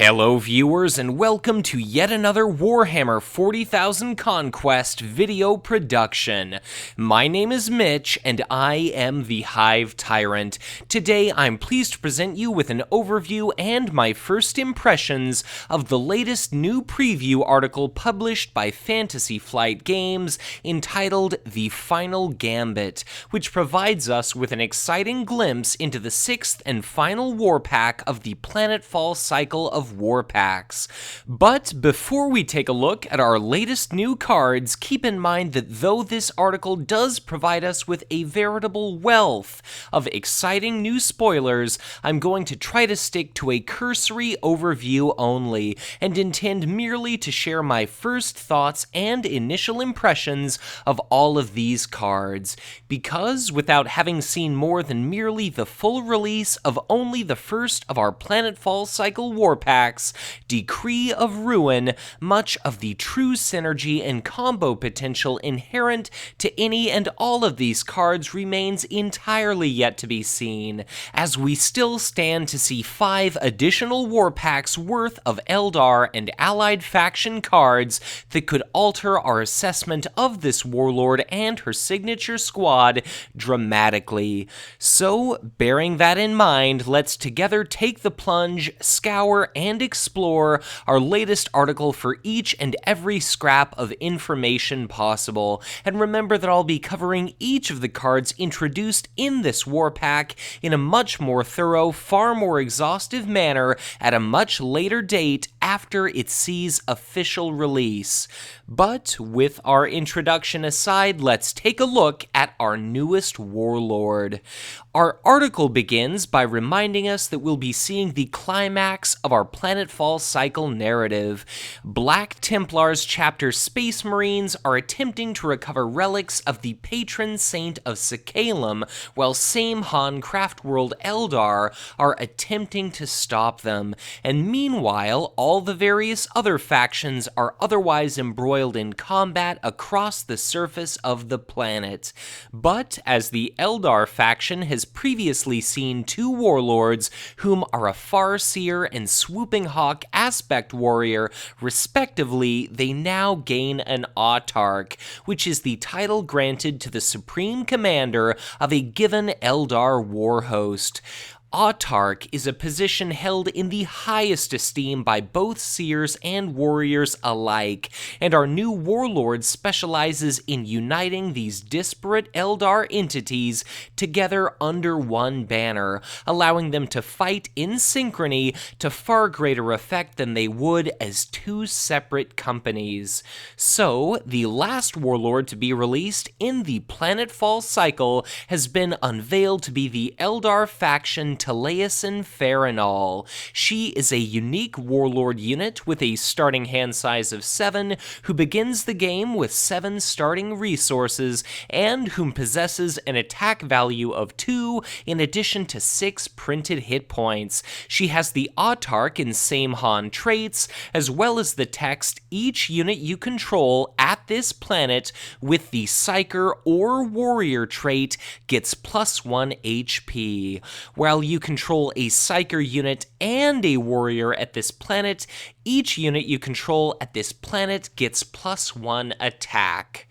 Hello viewers and welcome to yet another Warhammer 40,000 Conquest video production. My name is Mitch and I am the Hive Tyrant. Today I'm pleased to present you with an overview and my first impressions of the latest new preview article published by Fantasy Flight Games entitled The Final Gambit, which provides us with an exciting glimpse into the 6th and final war pack of the Planetfall cycle of war packs. But before we take a look at our latest new cards, keep in mind that though this article does provide us with a veritable wealth of exciting new spoilers, I'm going to try to stick to a cursory overview only, and intend merely to share my first thoughts and initial impressions of all of these cards, because without having seen more than merely the full release of only the first of our Planetfall cycle war packs, Decree of Ruin, much of the true synergy and combo potential inherent to any and all of these cards remains entirely yet to be seen, as we still stand to see 5 additional war packs worth of Eldar and allied faction cards that could alter our assessment of this Warlord and her signature squad dramatically. So, bearing that in mind, let's together take the plunge, scour, and explore our latest article for each and every scrap of information possible. And remember that I'll be covering each of the cards introduced in this war pack in a much more thorough, far more exhaustive manner at a much later date after it sees official release. But with our introduction aside, let's take a look at our newest Warlord. Our article begins by reminding us that we'll be seeing the climax of our Planetfall cycle narrative. Black Templars chapter Space Marines are attempting to recover relics of the patron saint of Sakhalem, while Samehan Craftworld Eldar are attempting to stop them. And meanwhile, all the various other factions are otherwise embroiled in combat across the surface of the planet. But as the Eldar faction has previously seen 2 warlords, whom are a Farseer and Swooping Hawk Aspect Warrior, respectively, they now gain an Autarch, which is the title granted to the Supreme Commander of a given Eldar war host. Autarch is a position held in the highest esteem by both seers and warriors alike, and our new warlord specializes in uniting these disparate Eldar entities together under one banner, allowing them to fight in synchrony to far greater effect than they would as 2 separate companies. So, the last warlord to be released in the Planetfall cycle has been unveiled to be the Eldar faction Taliesin Farinal. She is a unique warlord unit with a starting hand size of 7, who begins the game with 7 starting resources, and whom possesses an attack value of 2 in addition to 6 printed hit points. She has the Autarch and Samehan traits, as well as the text, each unit you control at this planet with the Psyker or Warrior trait gets +1 HP. While you control a Psyker unit and a Warrior at this planet, each unit you control at this planet gets +1 attack.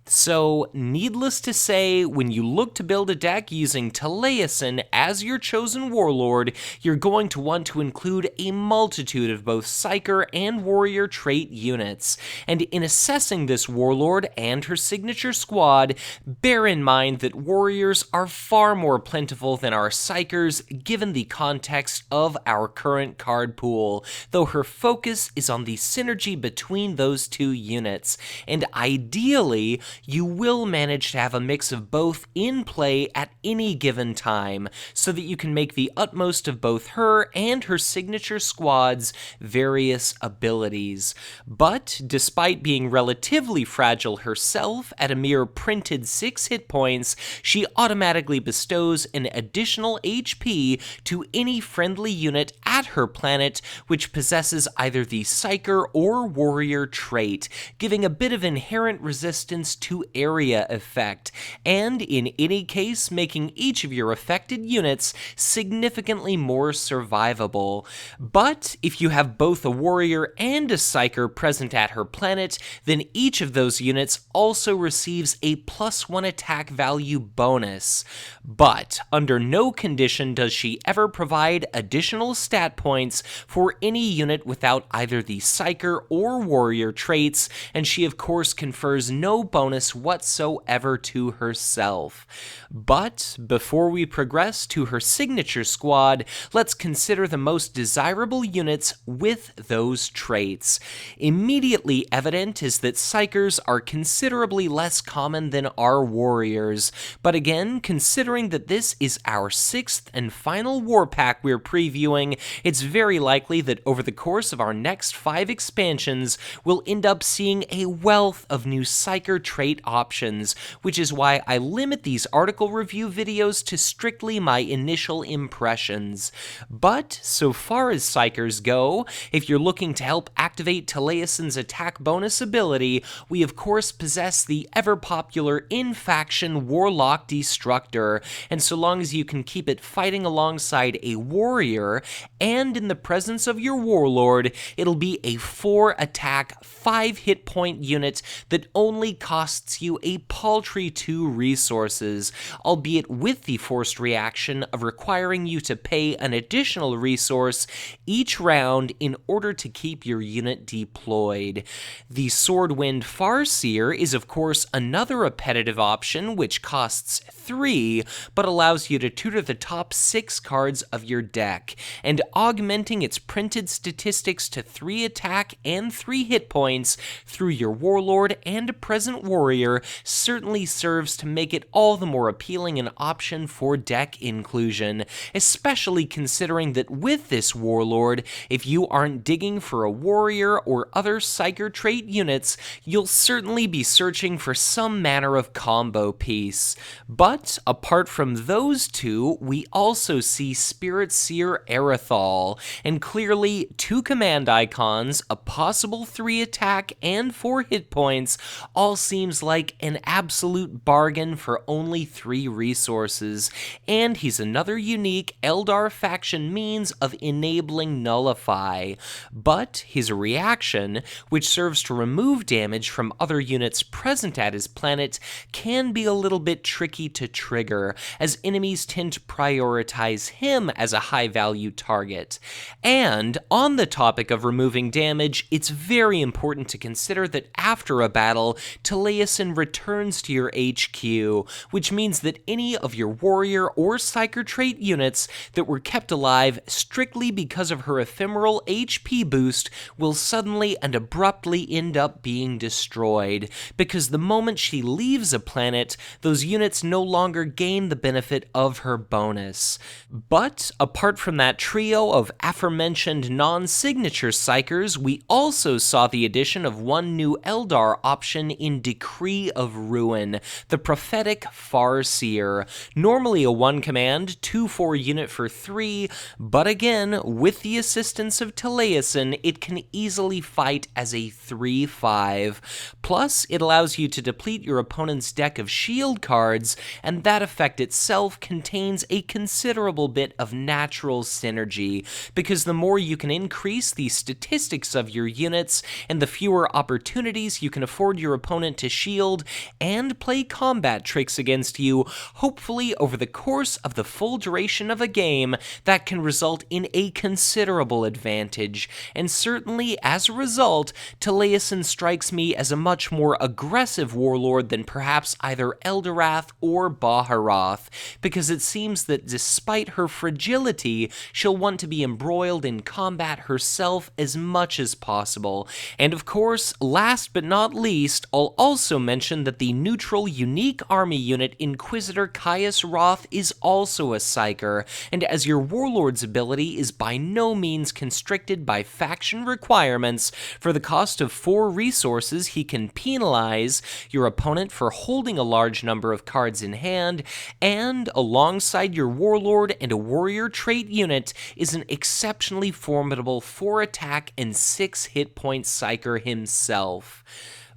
So, needless to say, when you look to build a deck using Taliesin as your chosen warlord, you're going to want to include a multitude of both Psyker and Warrior trait units. And in assessing this warlord and her signature squad, bear in mind that warriors are far more plentiful than our Psykers given the context of our current card pool, though her focus is on the synergy between those 2 units. And ideally, you will manage to have a mix of both in play at any given time, so that you can make the utmost of both her and her signature squad's various abilities. But despite being relatively fragile herself at a mere printed 6 hit points, she automatically bestows an additional HP to any friendly unit at her planet which possesses either the Psyker or Warrior trait, giving a bit of inherent resistance to area effect, and in any case making each of your affected units significantly more survivable. But if you have both a warrior and a psyker present at her planet, then each of those units also receives a +1 attack value bonus. But under no condition does she ever provide additional stat points for any unit without either the psyker or warrior traits, and she of course confers no bonus whatsoever to herself. But before we progress to her signature squad, let's consider the most desirable units with those traits. Immediately evident is that psykers are considerably less common than our warriors, but again, considering that this is our 6th and final war pack we're previewing, it's very likely that over the course of our next 5 expansions, we'll end up seeing a wealth of new psyker trait options, which is why I limit these article review videos to strictly my initial impressions. But so far as psykers go, if you're looking to help activate Taliesin's attack bonus ability, we of course possess the ever-popular in-faction Warlock Destructor, and so long as you can keep it fighting alongside a warrior and in the presence of your Warlord, it'll be a 4-attack, 5-hit point unit that only costs you a paltry 2 resources, albeit with the forced reaction of requiring you to pay an additional resource each round in order to keep your unit deployed. The Swordwind Farseer is of course another repetitive option which costs 3, but allows you to tutor the top 6 cards of your deck, and augmenting its printed statistics to 3 attack and 3 hit points through your Warlord and present warrior certainly serves to make it all the more appealing an option for deck inclusion, especially considering that with this Warlord, if you aren't digging for a warrior or other psyker trait units, you'll certainly be searching for some manner of combo piece. But apart from those two, we also see Spirit Seer Erithal, and clearly 2 command icons, a possible 3 attack and 4 hit points, all seems like an absolute bargain for only 3 resources, and he's another unique Eldar faction means of enabling Nullify. But his reaction, which serves to remove damage from other units present at his planet, can be a little bit tricky to trigger, as enemies tend to prioritize him as a high-value target. And on the topic of removing damage, it's very important to consider that after a battle, Taliesin returns to your HQ, which means that any of your warrior or psyker trait units that were kept alive strictly because of her ephemeral HP boost will suddenly and abruptly end up being destroyed, because the moment she leaves a planet, those units no longer gain the benefit of her bonus. But apart from that trio of aforementioned non-signature psykers, we also saw the addition of one new Eldar option in Decree of Ruin, the Prophetic Farseer. Normally a 1-command, 2/4 unit for 3, but again, with the assistance of Taliesin, it can easily fight as a 3/5. Plus, it allows you to deplete your opponent's deck of shield cards, and that effect itself contains a considerable bit of natural synergy, because the more you can increase the statistics of your units, and the fewer opportunities you can afford your opponent to shield and play combat tricks against you, hopefully over the course of the full duration of a game, that can result in a considerable advantage. And certainly, as a result, Taliesin strikes me as a much more aggressive warlord than perhaps either Eldorath or Baharoth, because it seems that despite her fragility, she'll want to be embroiled in combat herself as much as possible. And of course, last but not least, I'll also mention that the neutral unique army unit Inquisitor Caius Roth is also a psyker, and as your warlord's ability is by no means constricted by faction requirements, for the cost of 4 resources he can penalize your opponent for holding a large number of cards in hand, and alongside your warlord and a warrior trait unit is an exceptionally formidable 4 attack and 6 hit point psyker himself.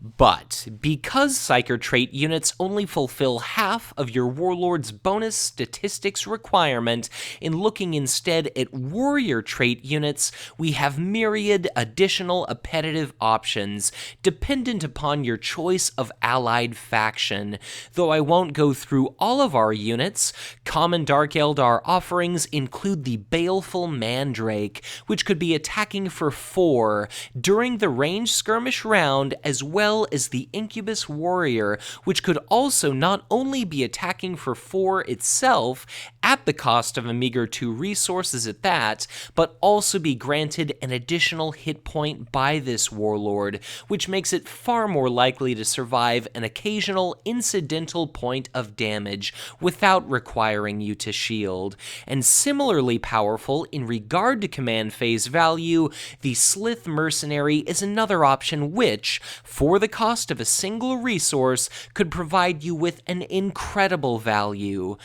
But because Psyker trait units only fulfill half of your Warlord's bonus statistics requirement, in looking instead at Warrior trait units, we have myriad additional appetitive options, dependent upon your choice of allied faction. Though I won't go through all of our units, common Dark Eldar offerings include the Baleful Mandrake, which could be attacking for 4 during the range skirmish round, as well as the Incubus Warrior, which could also not only be attacking for 4 itself, at the cost of a meager 2 resources at that, but also be granted an additional hit point by this Warlord, which makes it far more likely to survive an occasional incidental point of damage without requiring you to shield. And similarly powerful in regard to command phase value, the Slith Mercenary is another option which, for the cost of a single resource, could provide you with an incredible value.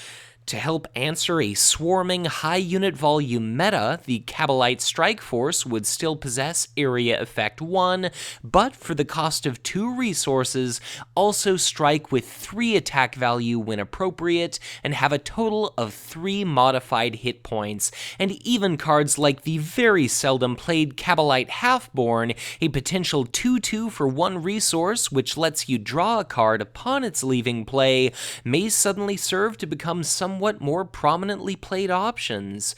To help answer a swarming high unit volume meta, the Kabbalite Strike Force would still possess Area Effect 1, but for the cost of 2 resources, also strike with 3 attack value when appropriate, and have a total of 3 modified hit points, and even cards like the very seldom played Kabbalite Halfborn, a potential 2/2 for 1 resource which lets you draw a card upon its leaving play, may suddenly serve to become somewhat more prominently played options.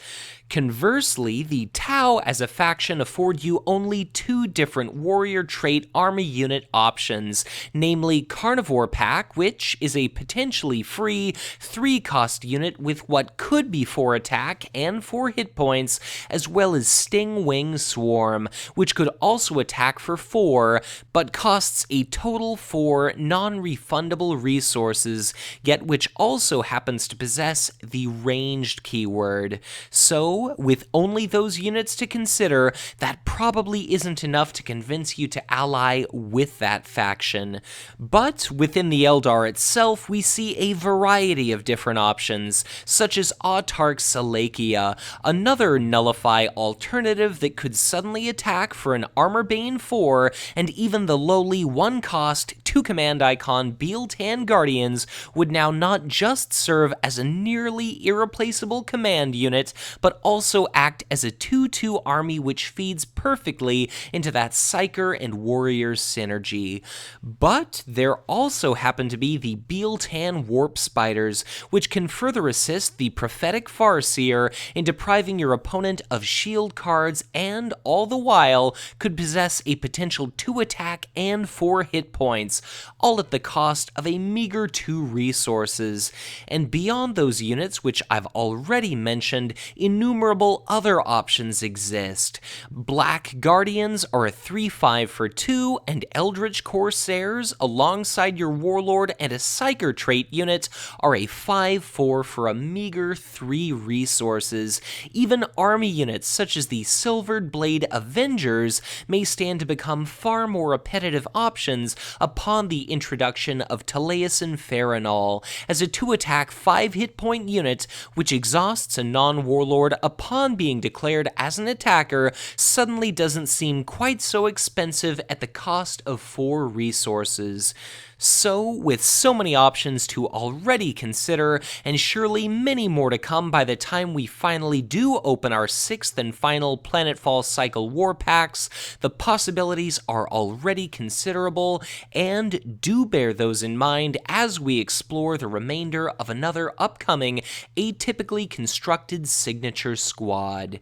Conversely, the Tau as a faction afford you only 2 different warrior trait army unit options, namely Carnivore Pack, which is a potentially free 3-cost unit with what could be 4 attack and 4 hit points, as well as Sting Wing Swarm, which could also attack for 4, but costs a total 4 non-refundable resources, yet which also happens to possess the ranged keyword. So, with only those units to consider, that probably isn't enough to convince you to ally with that faction. But within the Eldar itself, we see a variety of different options, such as Autarch Salakia, another Nullify alternative that could suddenly attack for an Armorbane 4, and even the lowly 1-cost 2-command icon Bealtan Guardians would now not just serve as a nearly irreplaceable command unit, but also act as a 2/2 army which feeds perfectly into that Psyker and Warrior synergy. But there also happen to be the Bealtan Warp Spiders, which can further assist the Prophetic Farseer in depriving your opponent of shield cards, and all the while could possess a potential 2 attack and 4 hit points, all at the cost of a meager 2 resources. And beyond those units which I've already mentioned, innumerable other options exist. Black Guardians are a 3/5 for 2, and Eldritch Corsairs, alongside your Warlord and a Psyker trait unit, are a 5/4 for a meager 3 resources. Even army units such as the Silvered Blade Avengers may stand to become far more repetitive options upon the introduction of Taliesin Farinal, as a 2-attack 5-hit point unit which exhausts a non-warlord upon being declared as an attacker, suddenly doesn't seem quite so expensive at the cost of 4 resources. So, with so many options to already consider, and surely many more to come by the time we finally do open our 6th and final Planetfall cycle war packs, the possibilities are already considerable, and do bear those in mind as we explore the remainder of another upcoming, atypically constructed signature squad.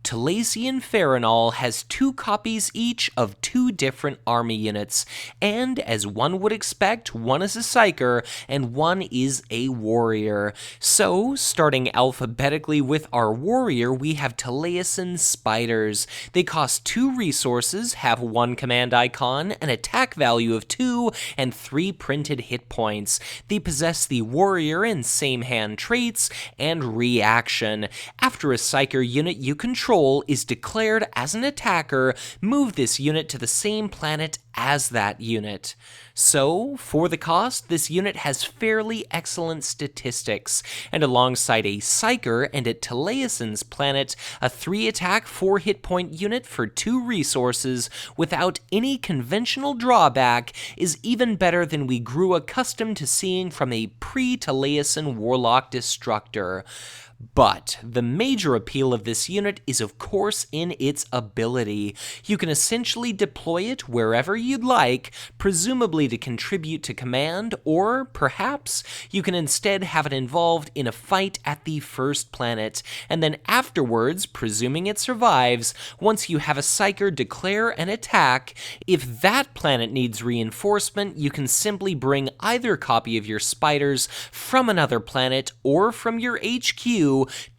Taliesin Farinal has 2 copies each of 2 different army units, and as one would expect, one is a Psyker and one is a Warrior. So, starting alphabetically with our Warrior, we have Taliesin Spiders. They cost 2 resources, have 1 command icon, an attack value of 2, and 3 printed hit points. They possess the Warrior and same hand traits, and reaction. After a Psyker unit you control control is declared as an attacker, move this unit to the same planet as that unit. So, for the cost, this unit has fairly excellent statistics, and alongside a Psyker and at Taliesin's planet, a 3-attack, 4-hit point unit for 2 resources without any conventional drawback is even better than we grew accustomed to seeing from a pre-Taliesin Warlock Destructor. But the major appeal of this unit is of course in its ability. You can essentially deploy it wherever you'd like, presumably to contribute to command, or perhaps you can instead have it involved in a fight at the first planet, and then afterwards, presuming it survives, once you have a Psyker declare an attack, if that planet needs reinforcement, you can simply bring either copy of your spiders from another planet or from your HQ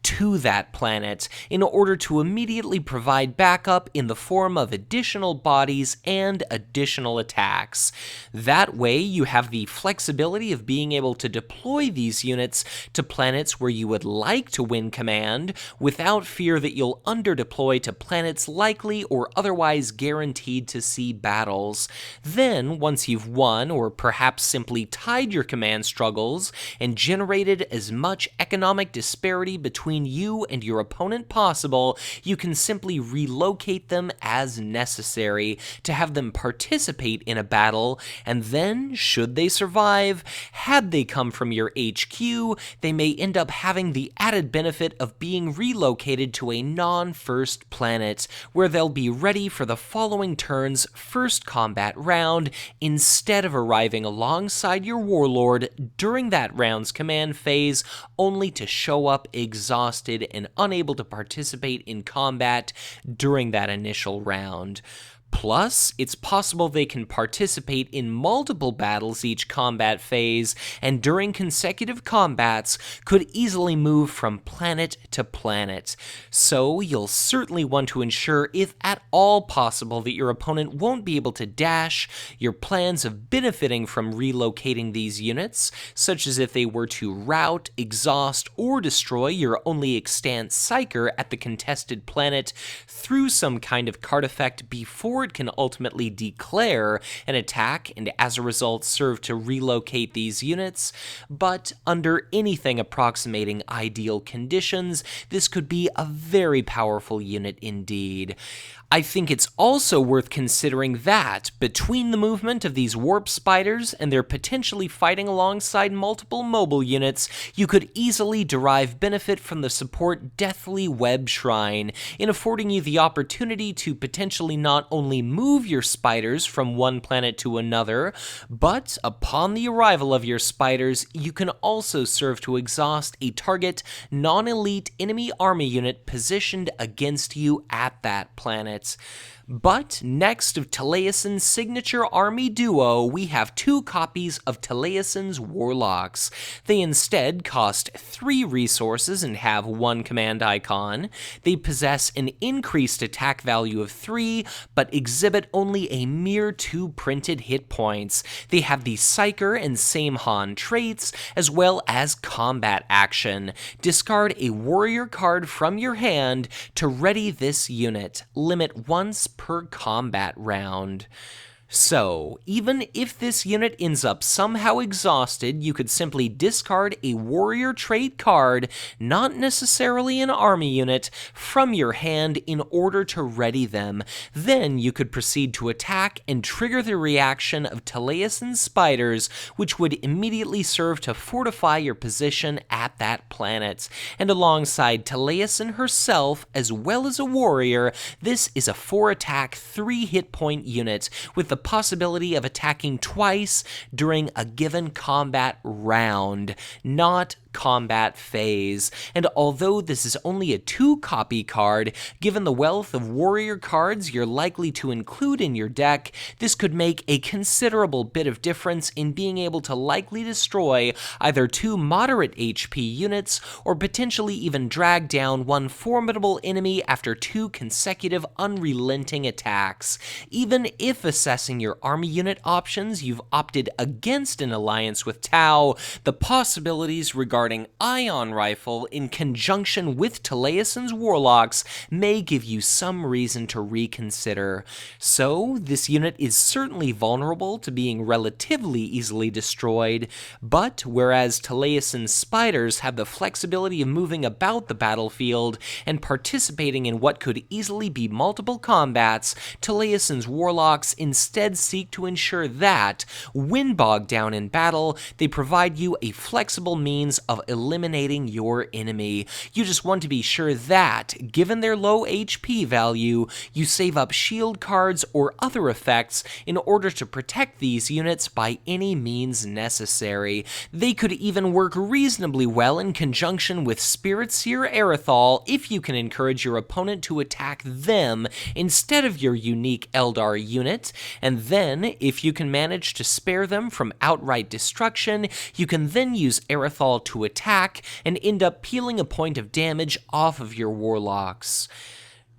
to that planet in order to immediately provide backup in the form of additional bodies and additional attacks. That way, you have the flexibility of being able to deploy these units to planets where you would like to win command without fear that you'll underdeploy to planets likely or otherwise guaranteed to see battles. Then, once you've won or perhaps simply tied your command struggles and generated as much economic disparity between you and your opponent possible, you can simply relocate them as necessary to have them participate in a battle, and then, should they survive, had they come from your HQ, they may end up having the added benefit of being relocated to a non-first planet, where they'll be ready for the following turn's first combat round, instead of arriving alongside your Warlord during that round's command phase, only to show up exhausted and unable to participate in combat during that initial round. Plus, it's possible they can participate in multiple battles each combat phase, and during consecutive combats could easily move from planet to planet. So you'll certainly want to ensure, if at all possible, that your opponent won't be able to dash your plans of benefiting from relocating these units, such as if they were to rout, exhaust, or destroy your only extant Psyker at the contested planet through some kind of card effect before it can ultimately declare an attack and as a result serve to relocate these units, but under anything approximating ideal conditions, this could be a very powerful unit indeed. I think it's also worth considering that, between the movement of these warp spiders and their potentially fighting alongside multiple mobile units, you could easily derive benefit from the support Deathly Web Shrine, in affording you the opportunity to potentially not only move your spiders from one planet to another, but upon the arrival of your spiders, you can also serve to exhaust a target non-elite enemy army unit positioned against you at that planet. But next of Taliesin's signature army duo, we have 2 copies of Taliesin's Warlocks. They instead cost 3 resources and have 1 command icon. They possess an increased attack value of 3, but exhibit only a mere 2 printed hit points. They have the Psyker and Samehan traits, as well as combat action. Discard a warrior card from your hand to ready this unit. Limit once per combat round. So, even if this unit ends up somehow exhausted, you could simply discard a warrior trait card, not necessarily an army unit, from your hand in order to ready them. Then you could proceed to attack and trigger the reaction of Taliesin's spiders, which would immediately serve to fortify your position at that planet. And alongside Taliesin herself, as well as a warrior, this is a 4-attack, 3-hit point unit, with the possibility of attacking twice during a given combat round, not combat phase. And although this is only a 2-copy card, given the wealth of warrior cards you're likely to include in your deck, this could make a considerable bit of difference in being able to likely destroy either 2 moderate HP units, or potentially even drag down 1 formidable enemy after 2 consecutive unrelenting attacks. Even if assessing your army unit options, you've opted against an alliance with Tau, the possibilities regarding darting ion rifle in conjunction with Taliesin's Warlocks may give you some reason to reconsider. So, this unit is certainly vulnerable to being relatively easily destroyed, but whereas Taliesin's Spiders have the flexibility of moving about the battlefield and participating in what could easily be multiple combats, Taliesin's Warlocks instead seek to ensure that, when bogged down in battle, they provide you a flexible means of eliminating your enemy. You just want to be sure that, given their low HP value, you save up shield cards or other effects in order to protect these units by any means necessary. They could even work reasonably well in conjunction with Spirit Seer Aerithal if you can encourage your opponent to attack them instead of your unique Eldar unit, and then, if you can manage to spare them from outright destruction, you can then use Aerithal to attack and end up peeling a point of damage off of your Warlocks.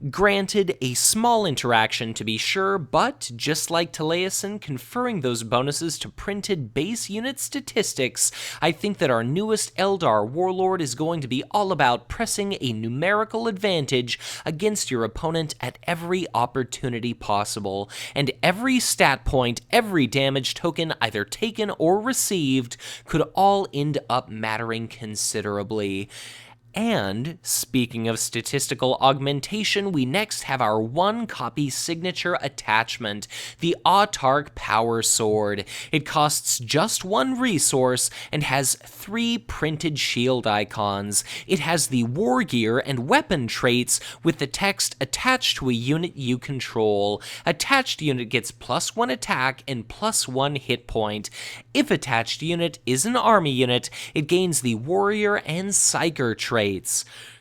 Granted, a small interaction to be sure, but just like Taliesin conferring those bonuses to printed base unit statistics, I think that our newest Eldar Warlord is going to be all about pressing a numerical advantage against your opponent at every opportunity possible, and every stat point, every damage token either taken or received could all end up mattering considerably. And, speaking of statistical augmentation, we next have our one-copy signature attachment, the Autarch Power Sword. It costs just one resource and has 3 printed shield icons. It has the war gear and weapon traits with the text attached to a unit you control. Attached unit gets +1 attack and +1 hit point. If attached unit is an army unit, it gains the warrior and psyker traits.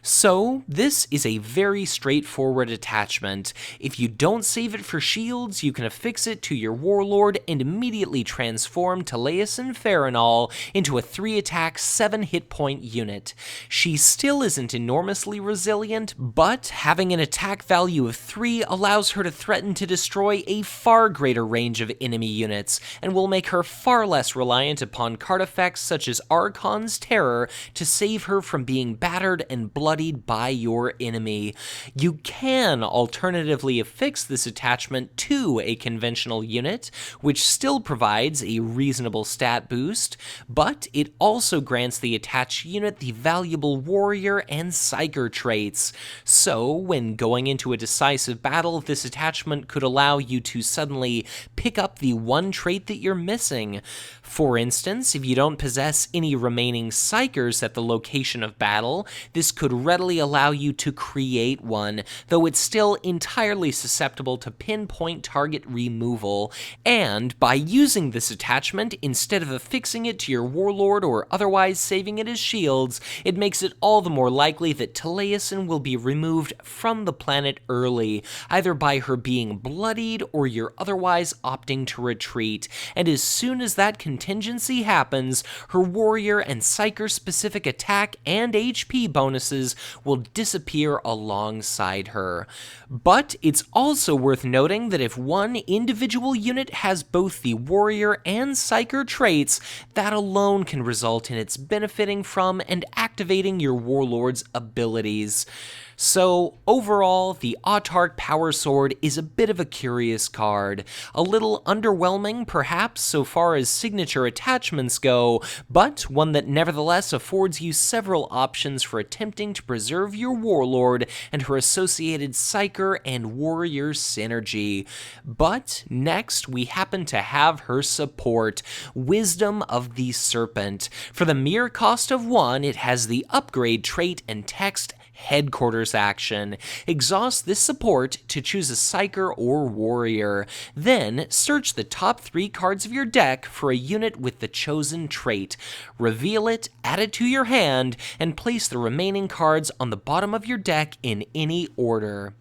So, this is a very straightforward attachment. If you don't save it for shields, you can affix it to your Warlord and immediately transform Taliesin Farinal into a 3-attack, 7-hit point unit. She still isn't enormously resilient, but having an attack value of 3 allows her to threaten to destroy a far greater range of enemy units, and will make her far less reliant upon card effects such as Archon's Terror to save her from being battered and bloodied by your enemy. You can alternatively affix this attachment to a conventional unit, which still provides a reasonable stat boost, but it also grants the attached unit the valuable warrior and psyker traits. So, when going into a decisive battle, this attachment could allow you to suddenly pick up the one trait that you're missing. For instance, if you don't possess any remaining psykers at the location of battle, this could readily allow you to create one, though it's still entirely susceptible to pinpoint target removal, and by using this attachment instead of affixing it to your Warlord or otherwise saving it as shields, it makes it all the more likely that Taliesin will be removed from the planet early, either by her being bloodied or you're otherwise opting to retreat, and as soon as that contingency happens, her warrior and psyker specific attack and HP bonuses will disappear alongside her. But it's also worth noting that if one individual unit has both the warrior and psyker traits, that alone can result in its benefiting from and activating your Warlord's abilities. So, overall, the Autarch Power Sword is a bit of a curious card. A little underwhelming, perhaps, so far as signature attachments go, but one that nevertheless affords you several options for attempting to preserve your Warlord and her associated Psyker and Warrior synergy. But next, we happen to have her support, Wisdom of the Serpent. For the mere cost of 1, it has the upgrade trait and text Headquarters action. Exhaust this support to choose a Psyker or Warrior. Then, search the top 3 cards of your deck for a unit with the chosen trait. Reveal it, add it to your hand, and place the remaining cards on the bottom of your deck in any order.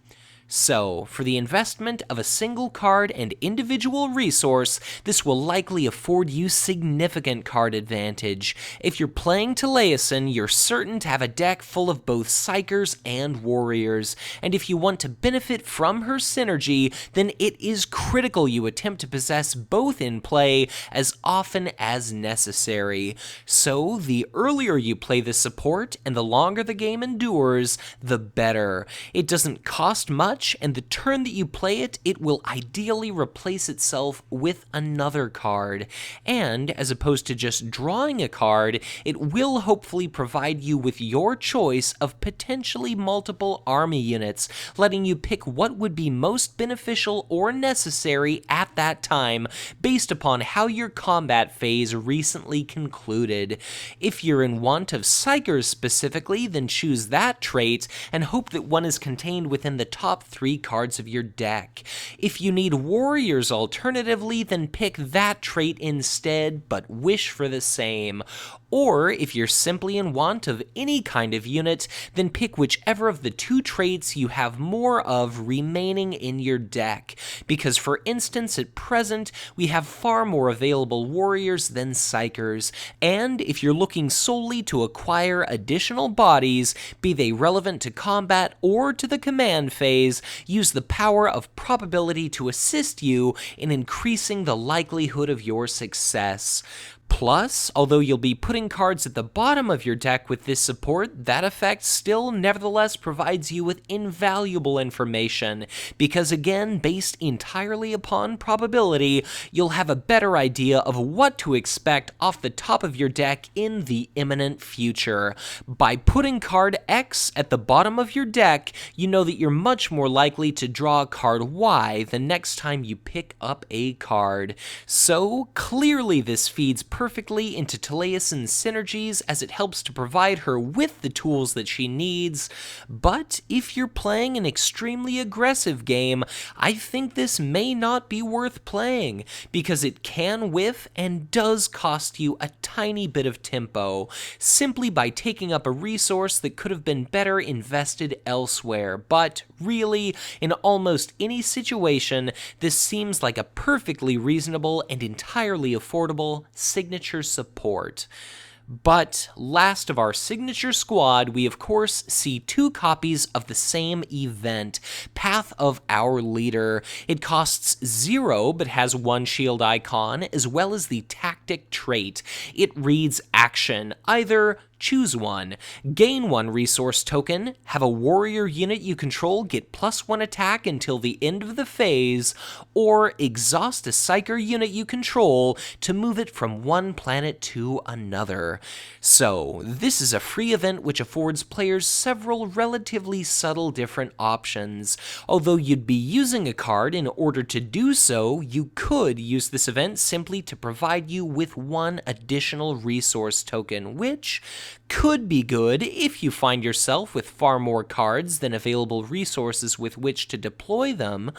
So, for the investment of a single card and individual resource, this will likely afford you significant card advantage. If you're playing Taliesin, you're certain to have a deck full of both Psykers and Warriors, and if you want to benefit from her synergy, then it is critical you attempt to possess both in play as often as necessary. So, the earlier you play this support, and the longer the game endures, the better. It doesn't cost much, and the turn that you play it, it will ideally replace itself with another card. And, as opposed to just drawing a card, it will hopefully provide you with your choice of potentially multiple army units, letting you pick what would be most beneficial or necessary at that time, based upon how your combat phase recently concluded. If you're in want of Psykers specifically, then choose that trait, and hope that one is contained within the top 3 cards of your deck. If you need Warriors alternatively, then pick that trait instead, but wish for the same. Or, if you're simply in want of any kind of unit, then pick whichever of the 2 traits you have more of remaining in your deck. Because for instance, at present, we have far more available Warriors than Psykers, and if you're looking solely to acquire additional bodies, be they relevant to combat or to the command phase, use the power of probability to assist you in increasing the likelihood of your success. Plus, although you'll be putting cards at the bottom of your deck with this support, that effect still nevertheless provides you with invaluable information, because again, based entirely upon probability, you'll have a better idea of what to expect off the top of your deck in the imminent future. By putting card X at the bottom of your deck, you know that you're much more likely to draw card Y the next time you pick up a card. So, clearly this feeds perfectly into Taliesin's synergies, as it helps to provide her with the tools that she needs, but if you're playing an extremely aggressive game, I think this may not be worth playing, because it can whiff and does cost you a tiny bit of tempo, simply by taking up a resource that could have been better invested elsewhere. But really, in almost any situation, this seems like a perfectly reasonable and entirely affordable signature support. But last of our signature squad, we of course see 2 copies of the same event, Path of Our Leader. It costs 0 but has 1 shield icon, as well as the tactic trait. It reads Action, either choose one, gain 1 resource token, have a warrior unit you control get +1 attack until the end of the phase, or exhaust a Psyker unit you control to move it from one planet to another. So, this is a free event which affords players several relatively subtle different options. Although you'd be using a card in order to do so, you could use this event simply to provide you with 1 additional resource token, which could be good if you find yourself with far more cards than available resources with which to deploy them.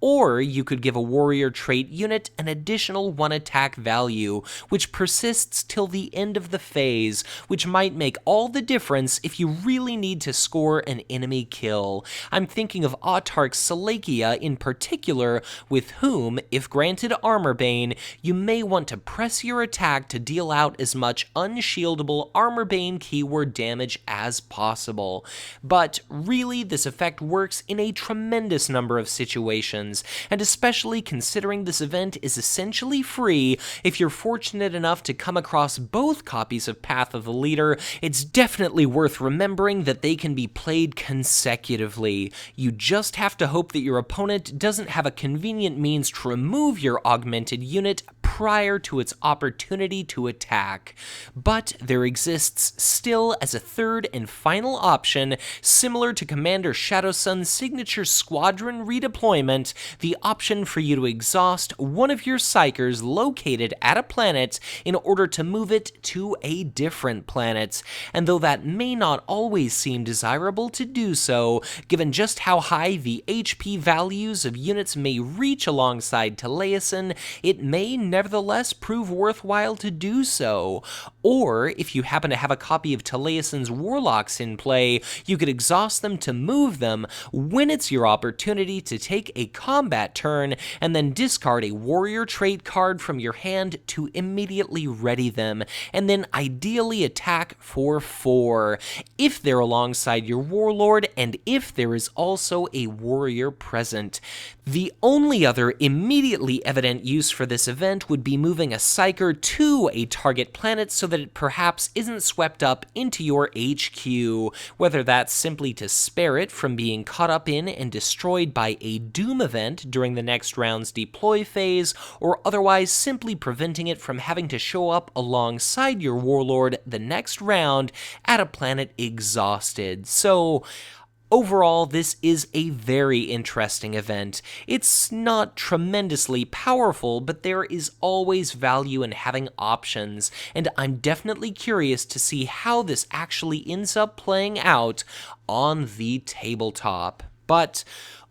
Or you could give a warrior trait unit an additional 1 attack value, which persists till the end of the phase, which might make all the difference if you really need to score an enemy kill. I'm thinking of Autarch Salakia in particular, with whom, if granted Armorbane, you may want to press your attack to deal out as much unshieldable Armorbane keyword damage as possible. But really, this effect works in a tremendous number of situations, and especially considering this event is essentially free, if you're fortunate enough to come across both copies of Path of the Leader, it's definitely worth remembering that they can be played consecutively. You just have to hope that your opponent doesn't have a convenient means to remove your augmented unit prior to its opportunity to attack. But there exists still, as a third and final option, similar to Commander Shadowsun's signature squadron redeployment, the option for you to exhaust one of your Psykers located at a planet in order to move it to a different planet. And though that may not always seem desirable to do so, given just how high the HP values of units may reach alongside Taliesin, it may nevertheless nevertheless prove worthwhile to do so. Or, if you happen to have a copy of Taliesin's Warlocks in play, you could exhaust them to move them when it's your opportunity to take a combat turn, and then discard a warrior trait card from your hand to immediately ready them, and then ideally attack for 4, if they're alongside your Warlord, and if there is also a warrior present. The only other immediately evident use for this event would be moving a Psyker to a target planet so that it perhaps isn't swept up into your HQ, whether that's simply to spare it from being caught up in and destroyed by a Doom event during the next round's deploy phase, or otherwise simply preventing it from having to show up alongside your Warlord the next round at a planet exhausted. So, overall, this is a very interesting event. It's not tremendously powerful, but there is always value in having options, and I'm definitely curious to see how this actually ends up playing out on the tabletop. But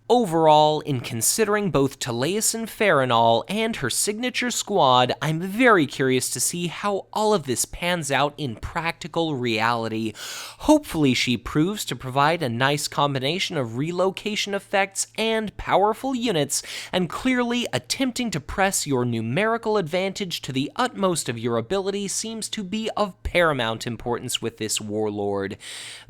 overall, in considering both Taliesin Farinal and her signature squad, I'm very curious to see how all of this pans out in practical reality. Hopefully she proves to provide a nice combination of relocation effects and powerful units, and clearly attempting to press your numerical advantage to the utmost of your ability seems to be of paramount importance with this Warlord.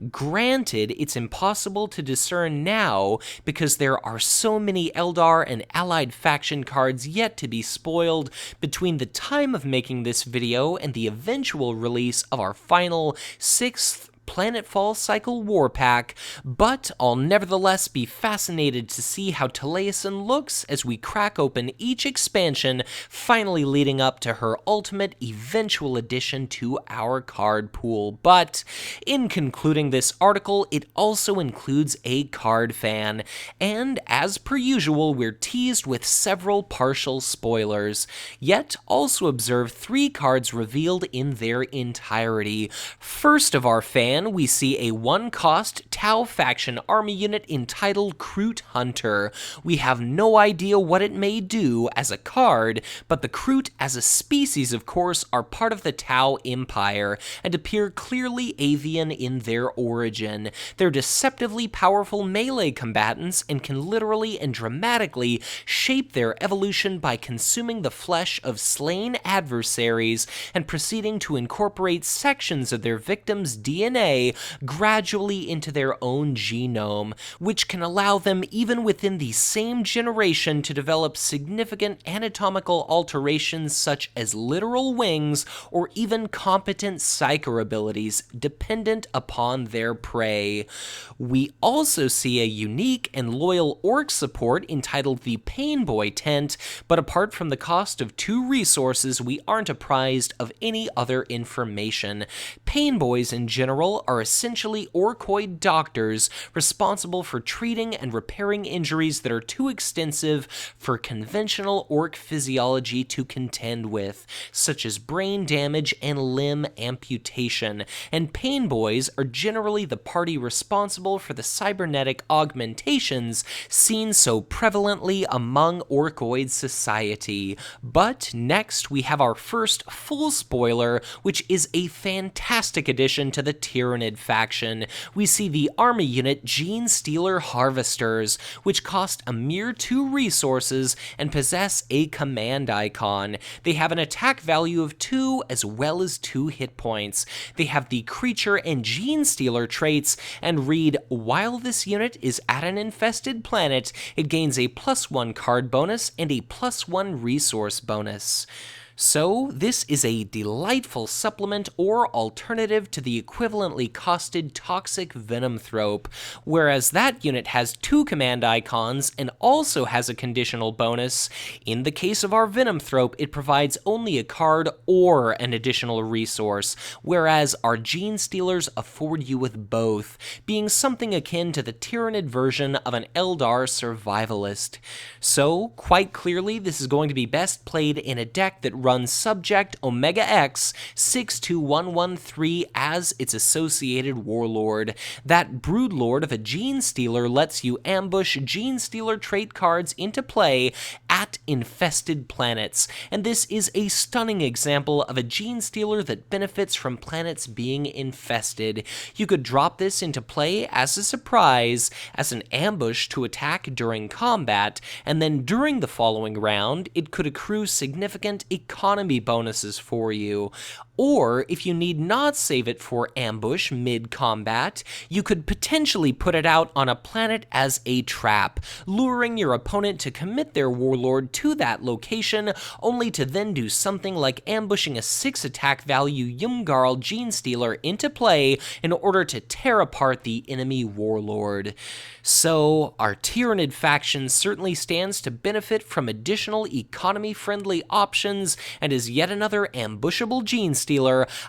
Granted, it's impossible to discern now because there are so many Eldar and allied faction cards yet to be spoiled between the time of making this video and the eventual release of our final 6th Planetfall Cycle War Pack, but I'll nevertheless be fascinated to see how Taliesin looks as we crack open each expansion, finally leading up to her ultimate eventual addition to our card pool. But in concluding this article, it also includes a card fan, and as per usual, we're teased with several partial spoilers, yet also observe 3 cards revealed in their entirety. First of our fan, we see a 1-cost Tau faction army unit entitled Kroot Hunter. We have no idea what it may do as a card, but the Kroot as a species, of course, are part of the Tau Empire and appear clearly avian in their origin. They're deceptively powerful melee combatants and can literally and dramatically shape their evolution by consuming the flesh of slain adversaries and proceeding to incorporate sections of their victims' DNA gradually into their own genome, which can allow them, even within the same generation, to develop significant anatomical alterations such as literal wings or even competent psyker abilities, dependent upon their prey. We also see a unique and loyal orc support entitled the Pain Boy Tent, but apart from the cost of 2 resources, we aren't apprised of any other information. Pain Boys in general are essentially orcoid doctors responsible for treating and repairing injuries that are too extensive for conventional orc physiology to contend with, such as brain damage and limb amputation, and Pain Boys are generally the party responsible for the cybernetic augmentations seen so prevalently among orcoid society. But next we have our first full spoiler, which is a fantastic addition to the Tyranid faction. We see the army unit Gene Stealer Harvesters, which cost a mere 2 resources and possess a command icon. They have an attack value of 2 as well as 2 hit points. They have the Creature and Gene Stealer traits and read, while this unit is at an infested planet, it gains a +1 card bonus and a +1 resource bonus. So, this is a delightful supplement or alternative to the equivalently costed Toxic Venomthrope, whereas that unit has 2 command icons and also has a conditional bonus. In the case of our Venomthrope, it provides only a card or an additional resource, whereas our Gene Stealers afford you with both, being something akin to the Tyranid version of an Eldar Survivalist. So, quite clearly, this is going to be best played in a deck that run Subject Omega X 62113 as its associated Warlord. That Broodlord of a Genestealer lets you ambush Genestealer trait cards into play at infested planets, and this is a stunning example of a Genestealer that benefits from planets being infested. You could drop this into play as a surprise, as an ambush to attack during combat, and then during the following round, it could accrue significant economy bonuses for you. Or, if you need not save it for ambush mid-combat, you could potentially put it out on a planet as a trap, luring your opponent to commit their Warlord to that location, only to then do something like ambushing a 6 attack value Yumgarl Genestealer into play in order to tear apart the enemy Warlord. So, our Tyranid faction certainly stands to benefit from additional economy-friendly options, and is yet another ambushable Genestealer.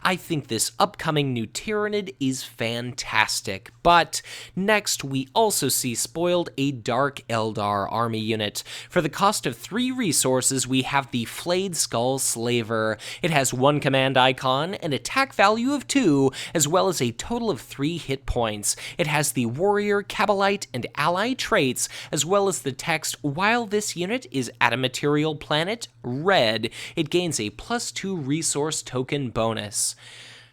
I think this upcoming new Tyranid is fantastic. But next, we also see spoiled a Dark Eldar army unit. For the cost of 3 resources, we have the Flayed Skull Slaver. It has 1 command icon, an attack value of 2, as well as a total of 3 hit points. It has the Warrior, Cabalite, and Ally traits, as well as the text, while this unit is at a material planet, red, it gains a +2 resource token bonus.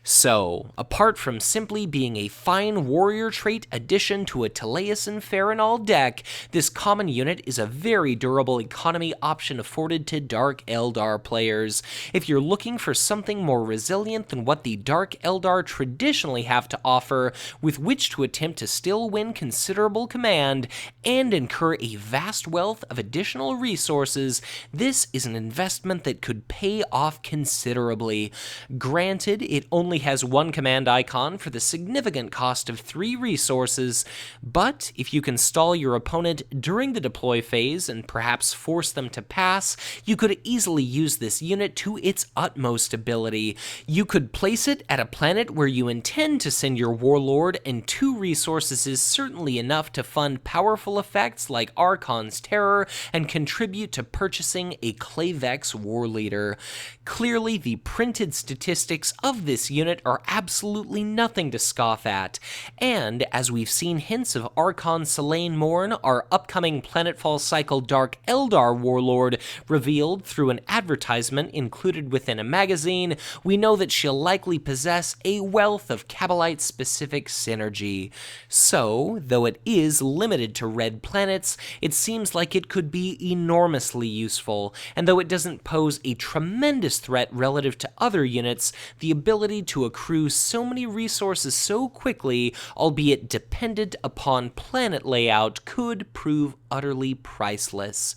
So, apart from simply being a fine warrior trait addition to a Taliesin Farinal deck, this common unit is a very durable economy option afforded to Dark Eldar players. If you're looking for something more resilient than what the Dark Eldar traditionally have to offer, with which to attempt to still win considerable command and incur a vast wealth of additional resources, this is an investment that could pay off considerably. Granted, it only has 1 command icon for the significant cost of 3 resources, but if you can stall your opponent during the deploy phase and perhaps force them to pass, you could easily use this unit to its utmost ability. You could place it at a planet where you intend to send your Warlord, and 2 resources is certainly enough to fund powerful effects like Archon's Terror and contribute to purchasing a Clavex Warleader. Clearly, the printed statistics of this unit are absolutely nothing to scoff at, and as we've seen hints of Archon Selene Morn, our upcoming Planetfall cycle Dark Eldar Warlord, revealed through an advertisement included within a magazine, we know that she'll likely possess a wealth of Cabalite-specific synergy. So, though it is limited to red planets, it seems like it could be enormously useful, and though it doesn't pose a tremendous threat relative to other units, the ability to accrue so many resources so quickly, albeit dependent upon planet layout, could prove utterly priceless.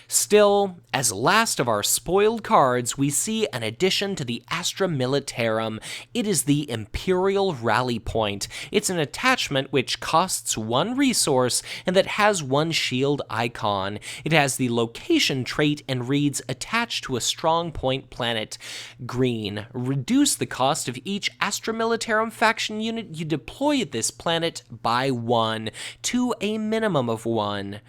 Still, as last of our spoiled cards, we see an addition to the Astra Militarum. It is the Imperial Rally Point. It's an attachment which costs 1 resource and that has 1 shield icon. It has the location trait and reads attached to a strong point planet. Green. Reduce the cost of each Astra Militarum faction unit you deploy at this planet by 1, to a minimum of 1.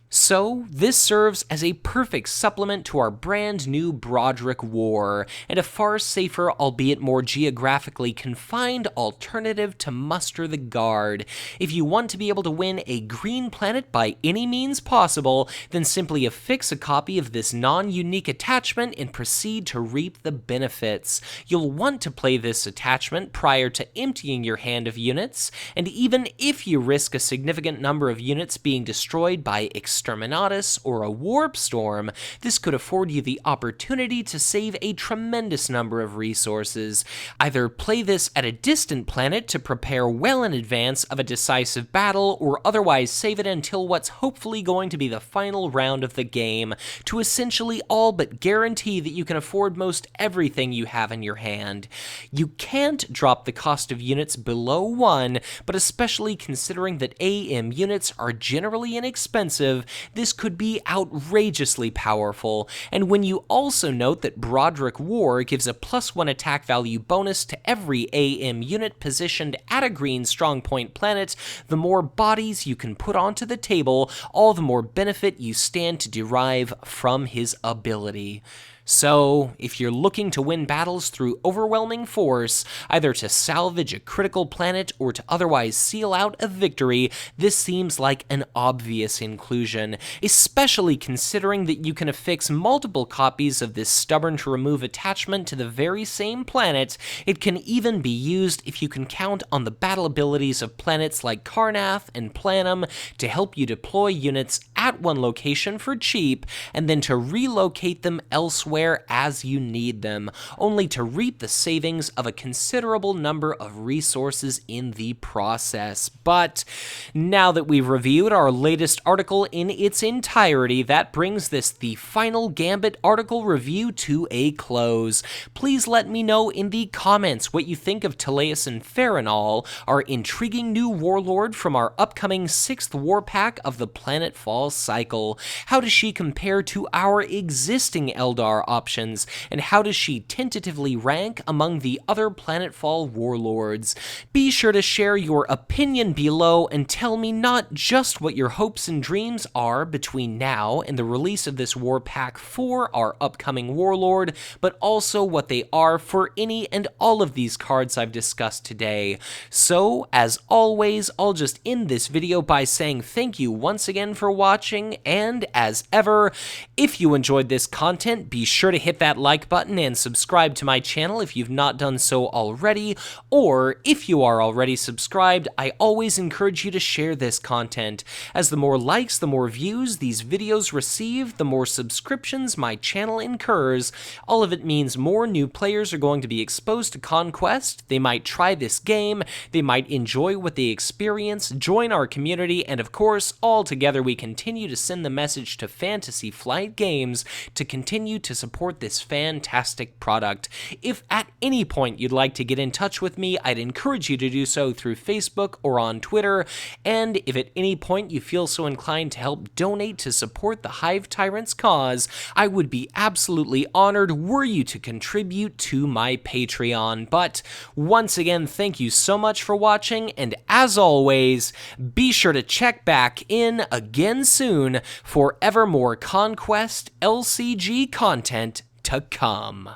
So, this serves as a perfect supplement to our brand new Broderick War, and a far safer, albeit more geographically confined, alternative to Muster the Guard. If you want to be able to win a green planet by any means possible, then simply affix a copy of this non-unique attachment and proceed to reap the benefits. You'll want to play this attachment prior to emptying your hand of units, and even if you risk a significant number of units being destroyed by Exterminatus or a Warp Storm, this could afford you the opportunity to save a tremendous number of resources. Either play this at a distant planet to prepare well in advance of a decisive battle, or otherwise save it until what's hopefully going to be the final round of the game, to essentially all but guarantee that you can afford most everything you have in your hand. You can't drop the cost of units below 1, but especially considering that AM units are generally inexpensive, this could be outrageously powerful, and when you also note that Broderick War gives a +1 attack value bonus to every AM unit positioned at a green strong point planet, the more bodies you can put onto the table, all the more benefit you stand to derive from his ability. So, if you're looking to win battles through overwhelming force, either to salvage a critical planet or to otherwise seal out a victory, this seems like an obvious inclusion, especially considering that you can affix multiple copies of this stubborn-to-remove attachment to the very same planet. It can even be used if you can count on the battle abilities of planets like Karnath and Planum to help you deploy units at one location for cheap, and then to relocate them elsewhere as you need them, only to reap the savings of a considerable number of resources in the process. But now that we've reviewed our latest article in its entirety, that brings the Final Gambit article review to a close. Please let me know in the comments what you think of Taliesin Farinal, our intriguing new warlord from our upcoming 6th war pack of the Planetfall cycle. How does she compare to our existing Eldar options, and how does she tentatively rank among the other Planetfall warlords? Be sure to share your opinion below and tell me not just what your hopes and dreams are between now and the release of this war pack for our upcoming warlord, but also what they are for any and all of these cards I've discussed today. So, as always, I'll just end this video by saying thank you once again for watching, and as ever, if you enjoyed this content, be sure to hit that like button and subscribe to my channel if you've not done so already, or if you are already subscribed, I always encourage you to share this content, as the more likes, the more views these videos receive, the more subscriptions my channel incurs. All of it means more new players are going to be exposed to Conquest, they might try this game, they might enjoy what they experience, join our community, and of course, all together we continue to send the message to Fantasy Flight Games to continue to support this fantastic product. If at any point you'd like to get in touch with me, I'd encourage you to do so through Facebook or on Twitter, and if at any point you feel so inclined to help donate to support the Hive Tyrant's cause, I would be absolutely honored were you to contribute to my Patreon. But once again, thank you so much for watching, and as always, be sure to check back in again soon for ever more Conquest LCG content to come.